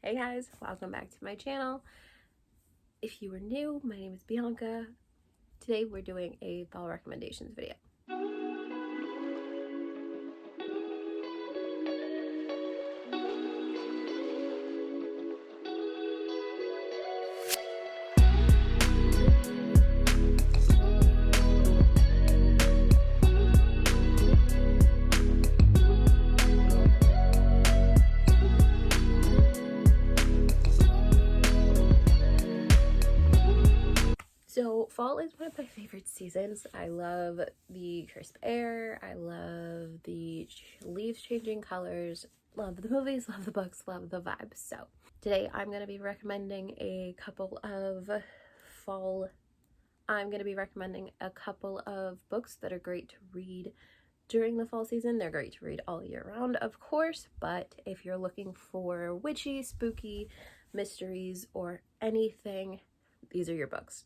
Hey guys, welcome back to my channel. If you are new, my name is Bianca. Today we're doing a fall recommendations video. So fall is one of my favorite seasons. I love the crisp air. I love the leaves changing colors. Love the movies, love the books, love the vibes. So today I'm going to be recommending a couple of books that are great to read during the fall season. They're great to read all year round, of course, but if you're looking for witchy, spooky mysteries or anything, these are your books.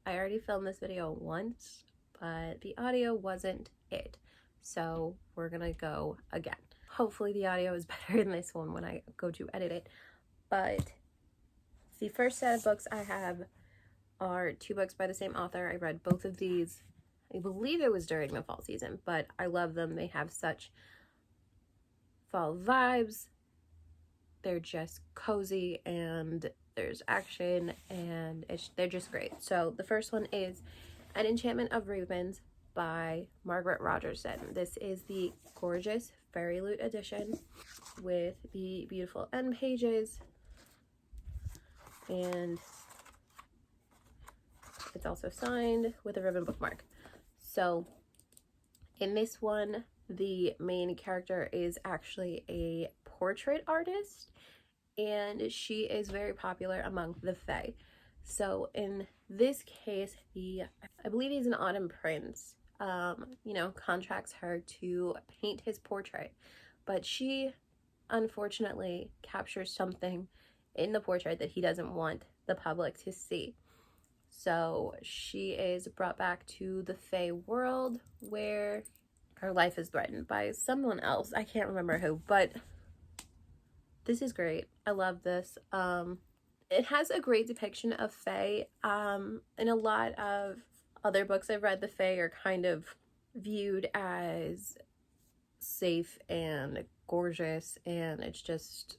I already filmed this video once, but the audio wasn't it. So we're gonna go again. Hopefully the audio is better in this one when I go to edit it. But the first set of books I have are two books by the same author. I read both of these, I believe it was during the fall season, but I love them. They have such fall vibes. They're just cozy and there's action and they're just great. So the first one is An Enchantment of Ravens by Margaret Rogerson. This is the gorgeous Fairy Loot edition with the beautiful end pages, and it's also signed with a ribbon bookmark. So in this one, the main character is actually a portrait artist, and she is very popular among the Fae. So in this case, I believe he's an autumn prince, contracts her to paint his portrait, but she unfortunately captures something in the portrait that he doesn't want the public to see. So she is brought back to the Fae world where her life is threatened by someone else. I can't remember who, but this is great. I love this. It has a great depiction of Fae. In a lot of other books I've read, the Fae are kind of viewed as safe and gorgeous, and it's just,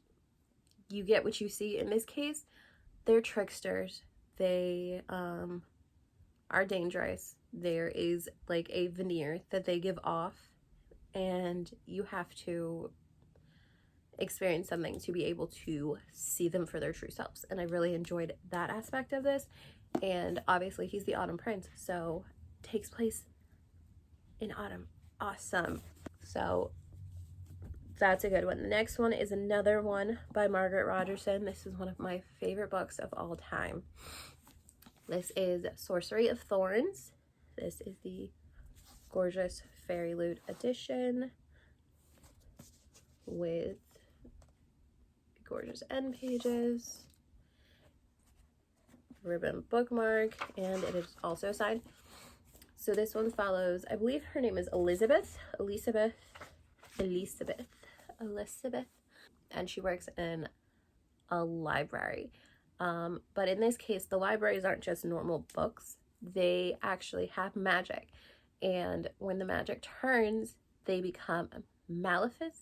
you get what you see. In this case, they're tricksters. They are dangerous. There is like a veneer that they give off, and you have to experience something to be able to see them for their true selves. And I really enjoyed that aspect of this. And obviously he's the autumn prince, so takes place in autumn. Awesome. So that's a good one. The next one is another one by Margaret Rogerson. This is one of my favorite books of all time. This is Sorcery of Thorns. This is the gorgeous Fairy Loot edition with gorgeous end pages, ribbon bookmark, and it is also signed. So this one follows, I believe her name is Elizabeth, and she works in a library. But in this case, the libraries aren't just normal books. They actually have magic. And when the magic turns, they become Maleficent.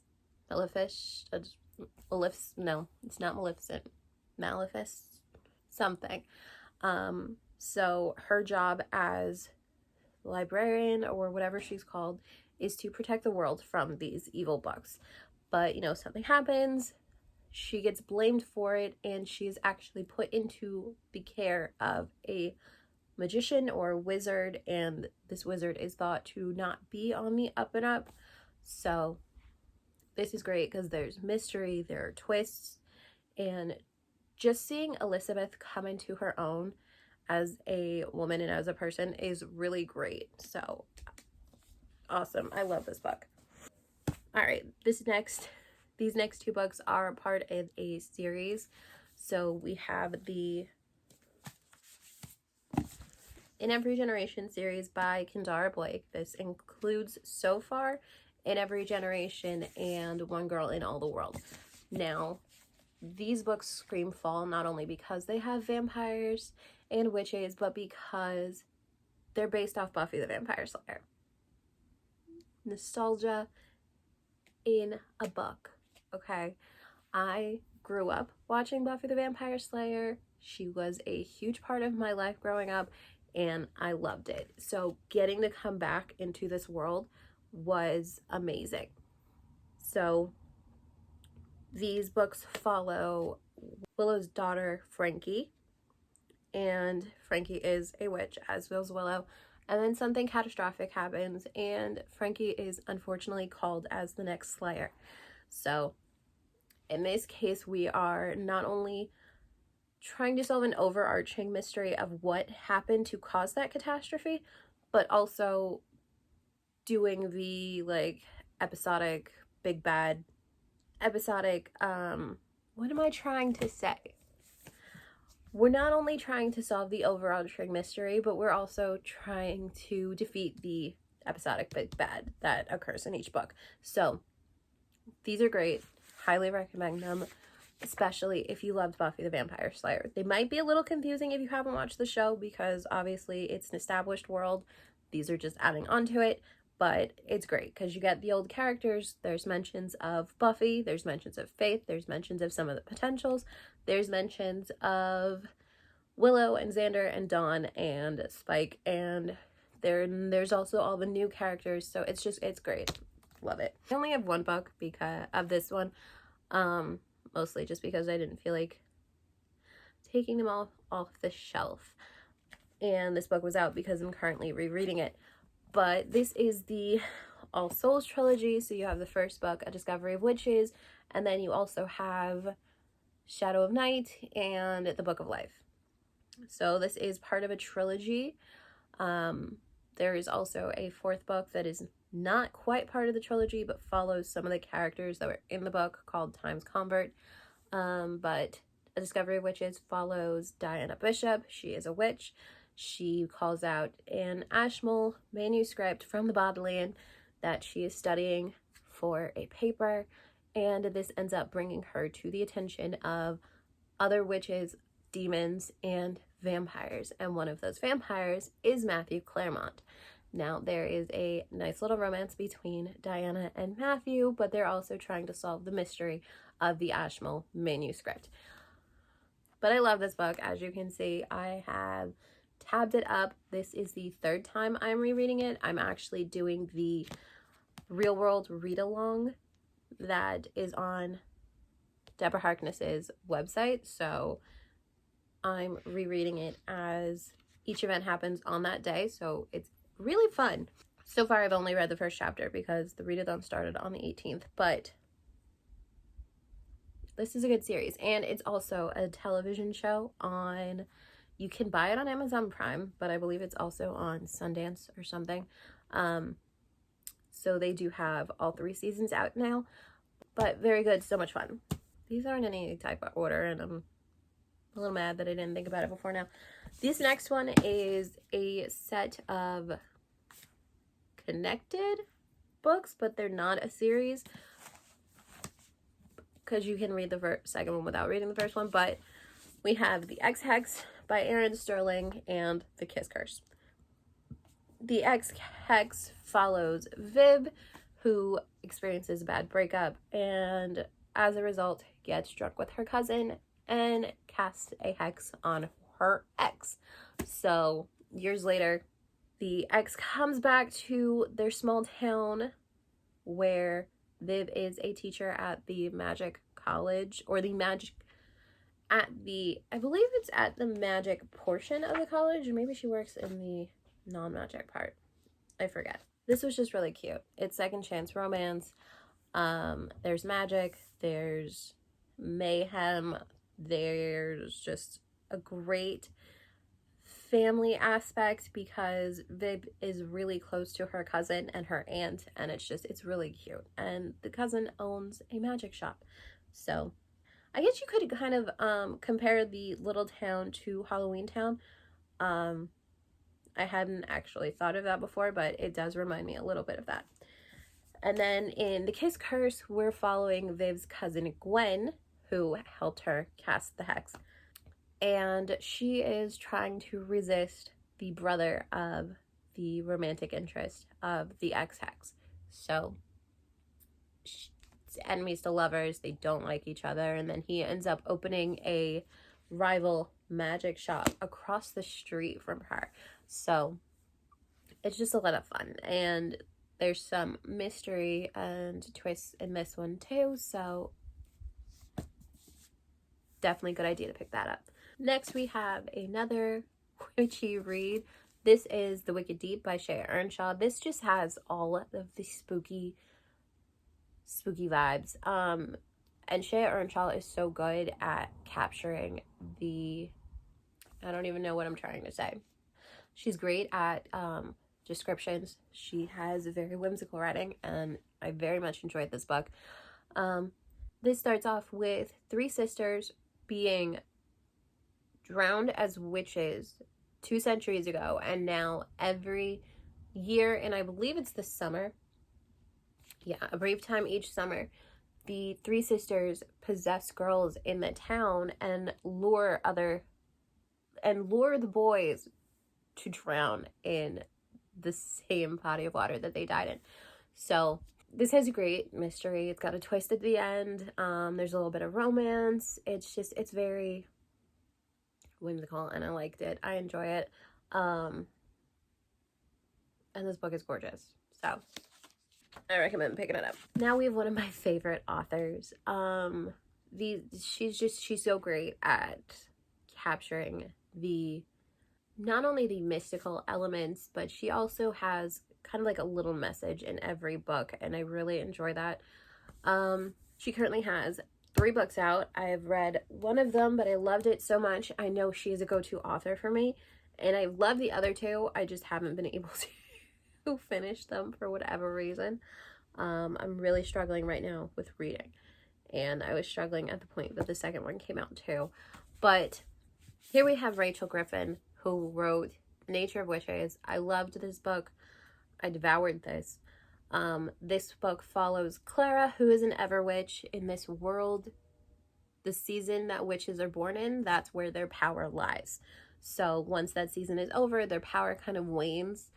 No, it's not Maleficent. Maleficent something. So her job as librarian, or whatever she's called, is to protect the world from these evil books. But something happens, she gets blamed for it, and she's actually put into the care of a magician or wizard, and this wizard is thought to not be on the up and up. So this is great because there's mystery, there are twists, and just seeing Elizabeth come into her own as a woman and as a person is really great. So awesome. I love this book. All right, these next two books are part of a series. So we have the In Every Generation series by Kendara Blake. This includes so far In Every Generation and One Girl in All the World. Now, these books scream fall, not only because they have vampires and witches, but because they're based off Buffy the Vampire Slayer. Nostalgia in a book, okay? I grew up watching Buffy the Vampire Slayer. She was a huge part of my life growing up, and I loved it. So getting to come back into this world was amazing. So these books follow Willow's daughter, Frankie, and Frankie is a witch, as is Willow. And then something catastrophic happens, and Frankie is unfortunately called as the next Slayer. So in this case, we are not only trying to solve an overarching mystery of what happened to cause that catastrophe, but also doing the like episodic big bad episodic what am I trying to say? We're not only trying to solve the overarching mystery, but we're also trying to defeat the episodic big bad that occurs in each book. So these are great. Highly recommend them, especially if you loved Buffy the Vampire Slayer. They might be a little confusing if you haven't watched the show, because obviously it's an established world. These are just adding on to it, but it's great because you get the old characters. There's mentions of Buffy, there's mentions of Faith, there's mentions of some of the potentials, there's mentions of Willow and Xander and Dawn and Spike, and there's also all the new characters. So it's great. Love it. I only have one book because of this one, mostly just because I didn't feel like taking them all off the shelf, and this book was out because I'm currently rereading it. But this is the All Souls Trilogy. So you have the first book, A Discovery of Witches, and then you also have Shadow of Night and The Book of Life. So this is part of a trilogy. There is also a fourth book that is not quite part of the trilogy, but follows some of the characters that were in the book, called Times Convert. But A Discovery of Witches follows Diana Bishop. She is a witch. She calls out an Ashmole manuscript from the Bodleian that she is studying for a paper, and this ends up bringing her to the attention of other witches, demons, and vampires, and one of those vampires is Matthew Claremont. Now, there is a nice little romance between Diana and Matthew, but they're also trying to solve the mystery of the Ashmole manuscript. But I love this book. As you can see, I have tabbed it up. This is the third time I'm rereading it. I'm actually doing the real world read-along that is on Deborah Harkness's website. So I'm rereading it as each event happens on that day. So it's really fun. So far, I've only read the first chapter because the readathon started on the 18th, but this is a good series. And it's also a television show on, you can buy it on Amazon Prime, but I believe it's also on Sundance or something. So they do have all 3 seasons out now, but very good, so much fun. These aren't in any type of order, and I'm a little mad that I didn't think about it before now. This next one is a set of connected books, but they're not a series, because you can read the second one without reading the first one. But we have the X Hex by Aaron Sterling and The Kiss Curse. The X Hex follows Viv, who experiences a bad breakup, and as a result gets drunk with her cousin and casts a hex on her ex. So years later, the ex comes back to their small town where Viv is a teacher at the magic college, or the magic at the, I believe it's at the magic portion of the college, or maybe she works in the non-magic part. I forget. This was just really cute. It's second chance romance. There's magic, there's mayhem, there's just a great family aspect because Viv is really close to her cousin and her aunt, and it's really cute. And the cousin owns a magic shop. So I guess you could kind of compare the little town to Halloween Town. I hadn't actually thought of that before, but it does remind me a little bit of that. And then in The Kiss Curse, we're following Viv's cousin Gwen, who helped her cast the hex. And she is trying to resist the brother of the romantic interest of the X Hex. So, enemies to lovers, they don't like each other, and then he ends up opening a rival magic shop across the street from her. So, it's just a lot of fun, and there's some mystery and twists in this one too, so definitely a good idea to pick that up. Next, we have another witchy read. This is The Wicked Deep by Shea Earnshaw. This just has all of the spooky vibes. And Shea Earnshaw is so good at capturing the, I don't even know what I'm trying to say. She's great at descriptions. She has a very whimsical writing, and I very much enjoyed this book. This starts off with 3 sisters being drowned as witches 2 centuries ago, and now every year, and I believe it's the summer, a brief time each summer, the 3 sisters possess girls in the town and lure the boys to drown in the same body of water that they died in. So this has a great mystery. It's got a twist at the end. There's a little bit of romance. It's very whimsical, and I liked it. I enjoy it. And this book is gorgeous. So I recommend picking it up. Now we have one of my favorite authors. She's so great at capturing not only the mystical elements, but she also has kind of like a little message in every book, and I really enjoy that. She currently has 3 books out. I've read one of them, but I loved it so much. I know she is a go-to author for me, and I love the other 2. I just haven't been able to finish them for whatever reason. I'm really struggling right now with reading, and I was struggling at the point that the second one came out too. But here we have Rachel Griffin, who wrote Nature of Witches. I loved this book. I devoured this. This book follows Clara, who is an Everwitch. In this world, the season that witches are born in, that's where their power lies. So once that season is over, their power kind of wanes,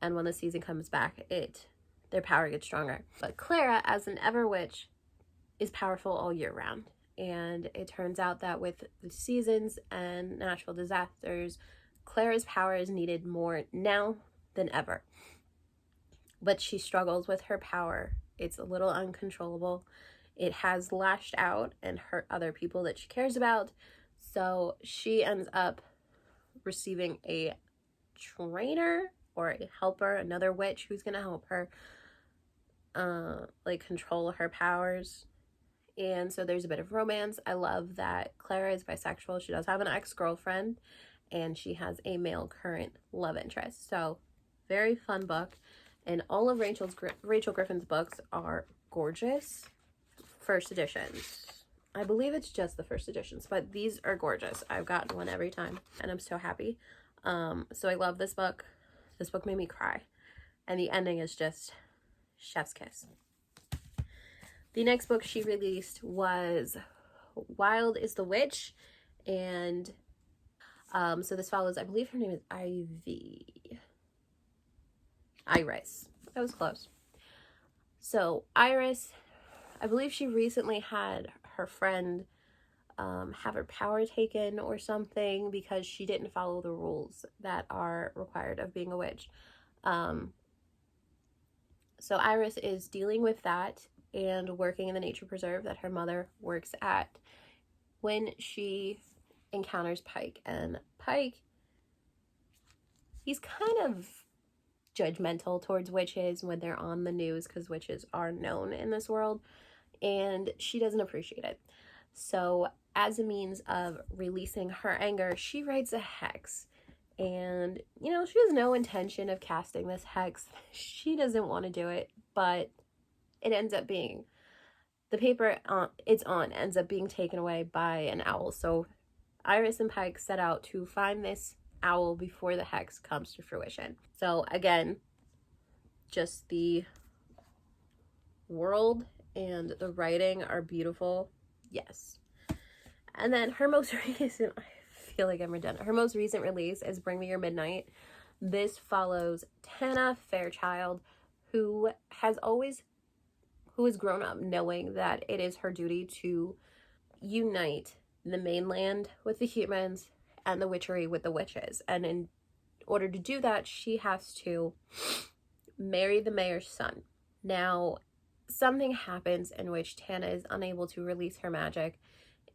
and when the season comes back, their power gets stronger. But Clara, as an Everwitch, is powerful all year round. And it turns out that with the seasons and natural disasters, Clara's power is needed more now than ever. But she struggles with her power. It's a little uncontrollable. It has lashed out and hurt other people that she cares about. So she ends up receiving a trainer or a helper, another witch who's going to help her control her powers. And so there's a bit of romance. I love that Clara is bisexual. She does have an ex-girlfriend, and she has a male current love interest. So very fun book. And all of Rachel Griffin's books are gorgeous. First editions. I believe it's just the first editions, but these are gorgeous. I've gotten one every time, and I'm so happy. So I love this book. This book made me cry. And the ending is just chef's kiss. The next book she released was Wild is the Witch, and so this follows, I believe her name is Iris. That was close. So Iris, I believe she recently had her friend have her power taken or something because she didn't follow the rules that are required of being a witch. So Iris is dealing with that and working in the nature preserve that her mother works at when she encounters Pike. And Pike, he's kind of judgmental towards witches when they're on the news because witches are known in this world, and she doesn't appreciate it. So as a means of releasing her anger, she writes a hex. And, she has no intention of casting this hex. She doesn't want to do it, but it ends up being, the paper it's on ends up being taken away by an owl. So Iris and Pike set out to find this owl before the hex comes to fruition. So again, just the world and the writing are beautiful. Yes. And then her most recent, I feel like I'm redundant, her most recent release is Bring Me Your Midnight. This follows Tana Fairchild, who has grown up knowing that it is her duty to unite the mainland with the humans and the witchery with the witches. And in order to do that, she has to marry the mayor's son. Now, something happens in which Tana is unable to release her magic,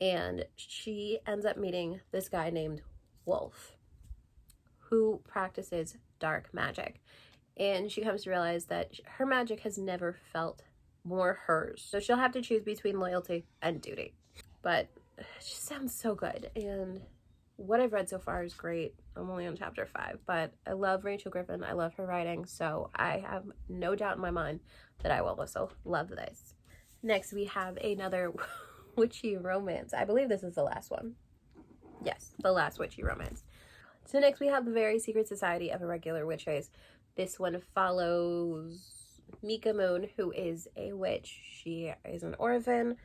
and she ends up meeting this guy named Wolf, who practices dark magic. And she comes to realize that her magic has never felt more hers. So she'll have to choose between loyalty and duty. But it just sounds so good. And what I've read so far is great. I'm only on chapter 5, but I love Rachel Griffin. I love her writing. So I have no doubt in my mind that I will also love this. Next, we have another witchy romance. I believe this is the last one. Yes, the last witchy romance. So next we have The Very Secret Society of Irregular Witches. This one follows Mika Moon, who is a witch. She is an orphan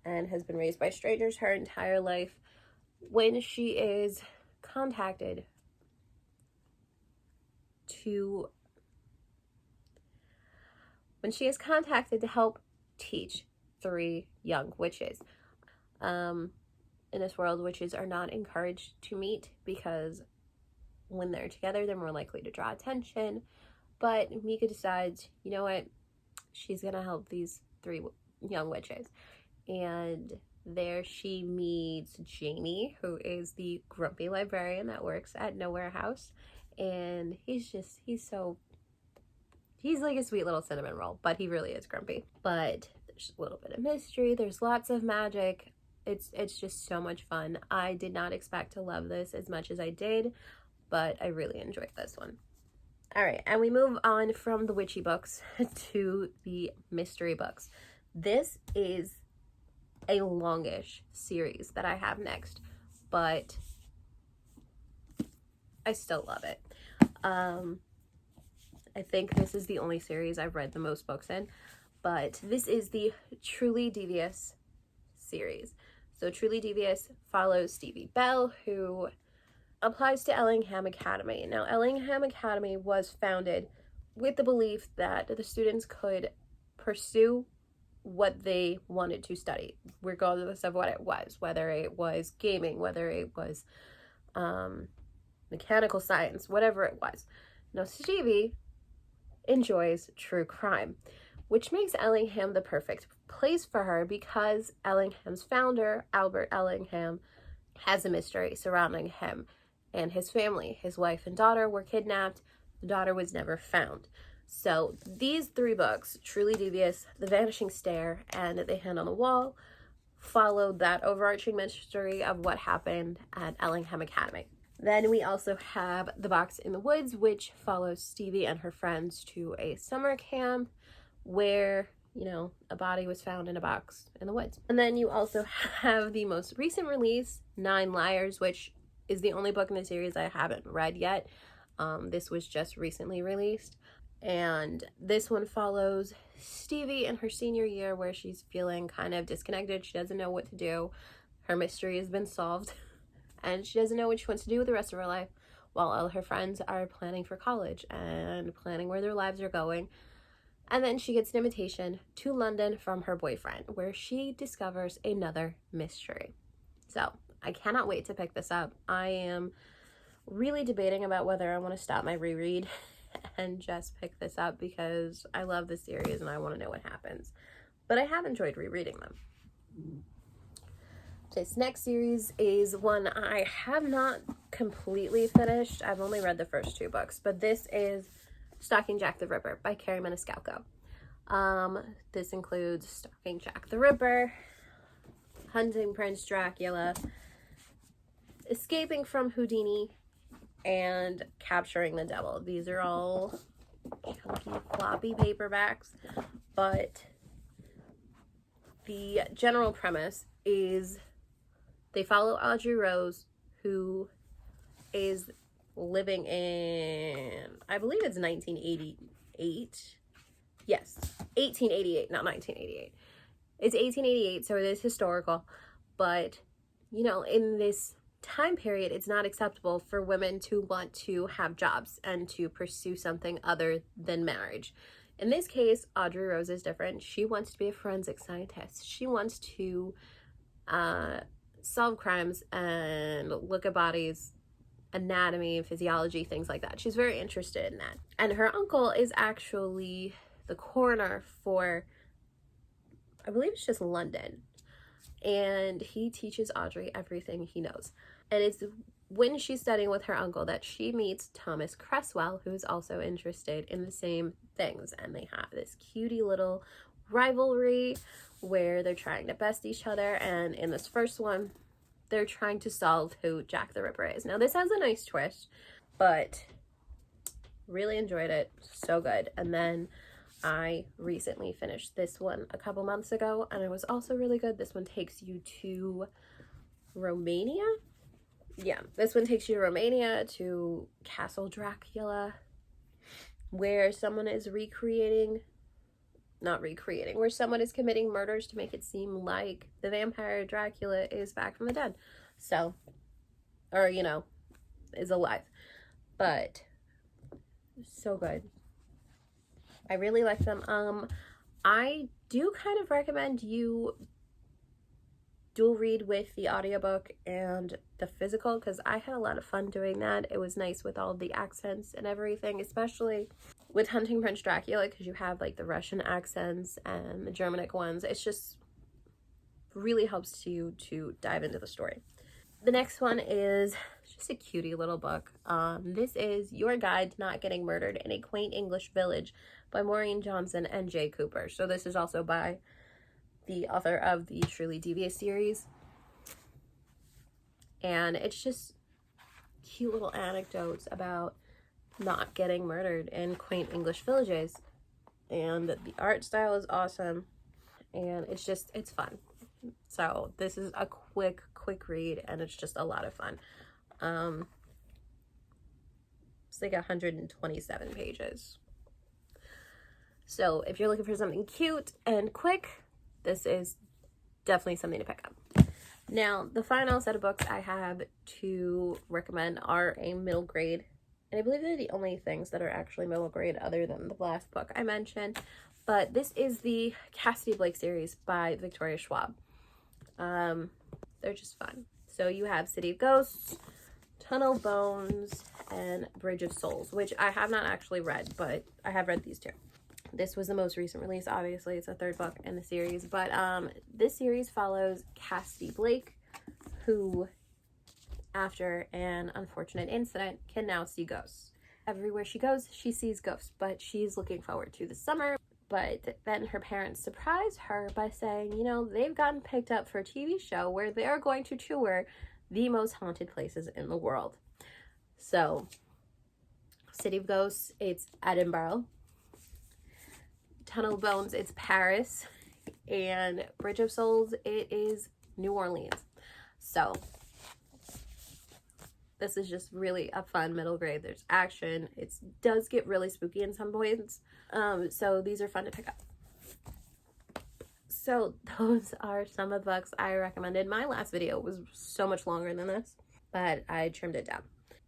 and has been raised by strangers her entire life. When she is contacted to help teach 3 young witches. In this world, witches are not encouraged to meet because when they're together, they're more likely to draw attention. But Mika decides, you know what, she's gonna help these 3 young witches. And there she meets Jamie, who is the grumpy librarian that works at Nowhere House. And he's like a sweet little cinnamon roll, but he really is grumpy. But there's a little bit of mystery, there's lots of magic. It's just so much fun. I did not expect to love this as much as I did, but I really enjoyed this one. All right, and we move on from the witchy books to the mystery books. This is a longish series that I have next, but I still love it. I think this is the only series I've read the most books in, but this is the Truly Devious series. So Truly Devious follows Stevie Bell, who applies to Ellingham Academy. Now, Ellingham Academy was founded with the belief that the students could pursue what they wanted to study, regardless of what it was, whether it was gaming, whether it was mechanical science, whatever it was. Now, Stevie enjoys true crime, which makes Ellingham the perfect place for her because Ellingham's founder, Albert Ellingham, has a mystery surrounding him and his family. His wife and daughter were kidnapped. The daughter was never found. So these 3 books, Truly Devious, The Vanishing Stair, and The Hand on the Wall, followed that overarching mystery of what happened at Ellingham Academy. Then we also have The Box in the Woods, which follows Stevie and her friends to a summer camp where, you know, a body was found in a box in the woods. And then you also have the most recent release, 9 Liars, which is the only book in the series I haven't read yet. This was just recently released. And this one follows Stevie in her senior year where she's feeling kind of disconnected. She doesn't know what to do. Her mystery has been solved and she doesn't know what she wants to do with the rest of her life, while all her friends are planning for college and planning where their lives are going. And then she gets an invitation to London from her boyfriend where she discovers another mystery. So I cannot wait to pick this up. I am really debating about whether I want to stop my reread and just pick this up because I love the series and I want to know what happens. But I have enjoyed rereading them. This next series is one I have not completely finished. I've only read the first 2 books, but this is Stalking Jack the Ripper by Carrie Maniscalco. This includes Stalking Jack the Ripper, Hunting Prince Dracula, Escaping from Houdini, and Capturing the Devil. These are all chunky, floppy paperbacks, but the general premise is they follow Audrey Rose, who is living in, I believe it's 1988. Yes, 1888, not 1988. It's 1888, so it is historical, but you know, in this time period, it's not acceptable for women to want to have jobs and to pursue something other than marriage. In this case, Audrey Rose is different. She wants to be a forensic scientist. She wants to solve crimes and look at bodies, anatomy, physiology, things like that. She's very interested in that. And her uncle is actually the coroner for, I believe it's just London. And he teaches Audrey everything he knows. And it's when she's studying with her uncle that she meets Thomas Cresswell, who is also interested in the same things. And they have this cutie little rivalry where they're trying to best each other. And in this first one, they're trying to solve who Jack the Ripper is. Now, this has a nice twist, but really enjoyed it. So good. And then I recently finished this one a couple months ago, and it was also really good. This one takes you to Romania. Yeah, this one takes you to Romania, to Castle Dracula, where someone is where someone is committing murders to make it seem like the vampire Dracula is back from the dead. So, or, you know, is alive. But, so good. I really like them. I do kind of recommend you dual read with the audiobook and the physical, because I had a lot of fun doing that. It was nice with all the accents and everything, especially with Hunting Prince Dracula, because you have like the Russian accents and the Germanic ones. It's just really helps you to dive into the story. The next one is just a cutie little book. This is Your Guide to Not Getting Murdered in a Quaint English Village by Maureen Johnson and Jay Cooper. So this is also by the author of the Truly Devious series. And it's just cute little anecdotes about not getting murdered in quaint English villages. And the art style is awesome. And it's fun. So this is a quick read, and it's just a lot of fun. It's like 127 pages. So if you're looking for something cute and quick, this is definitely something to pick up. Now, the final set of books I have to recommend are a middle grade. And I believe they're the only things that are actually middle grade other than the last book I mentioned. But this is the Cassidy Blake series by Victoria Schwab. They're just fun. So you have City of Ghosts, Tunnel Bones, and Bridge of Souls, which I have not actually read, but I have read these two. This was the most recent release, obviously. It's the third book in the series. But this series follows Cassidy Blake, who, after an unfortunate incident, can now see ghosts. Everywhere she goes, she sees ghosts, but she's looking forward to the summer. But then her parents surprise her by saying, you know, they've gotten picked up for a TV show where they're going to tour the most haunted places in the world. So, City of Ghosts, it's Edinburgh. Tunnel Bones, it's Paris. And Bridge of Souls, it is New Orleans. So, this is just really a fun middle grade. There's action. It does get really spooky in some points. So these are fun to pick up. So those are some of the books I recommended. My last video was so much longer than this, but I trimmed it down.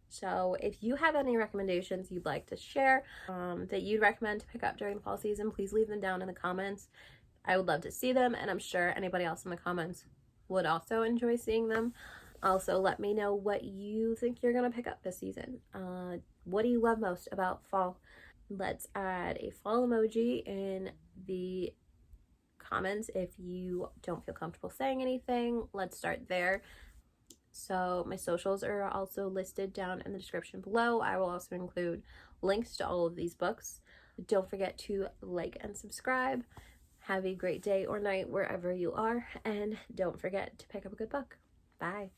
So if you have any recommendations you'd like to share that you'd recommend to pick up during the fall season, please leave them down in the comments. I would love to see them, and I'm sure anybody else in the comments would also enjoy seeing them. Also, let me know what you think you're going to pick up this season. What do you love most about fall? Let's add a fall emoji in the comments if you don't feel comfortable saying anything. Let's start there. So my socials are also listed down in the description below. I will also include links to all of these books. Don't forget to like and subscribe. Have a great day or night wherever you are, and don't forget to pick up a good book. Bye.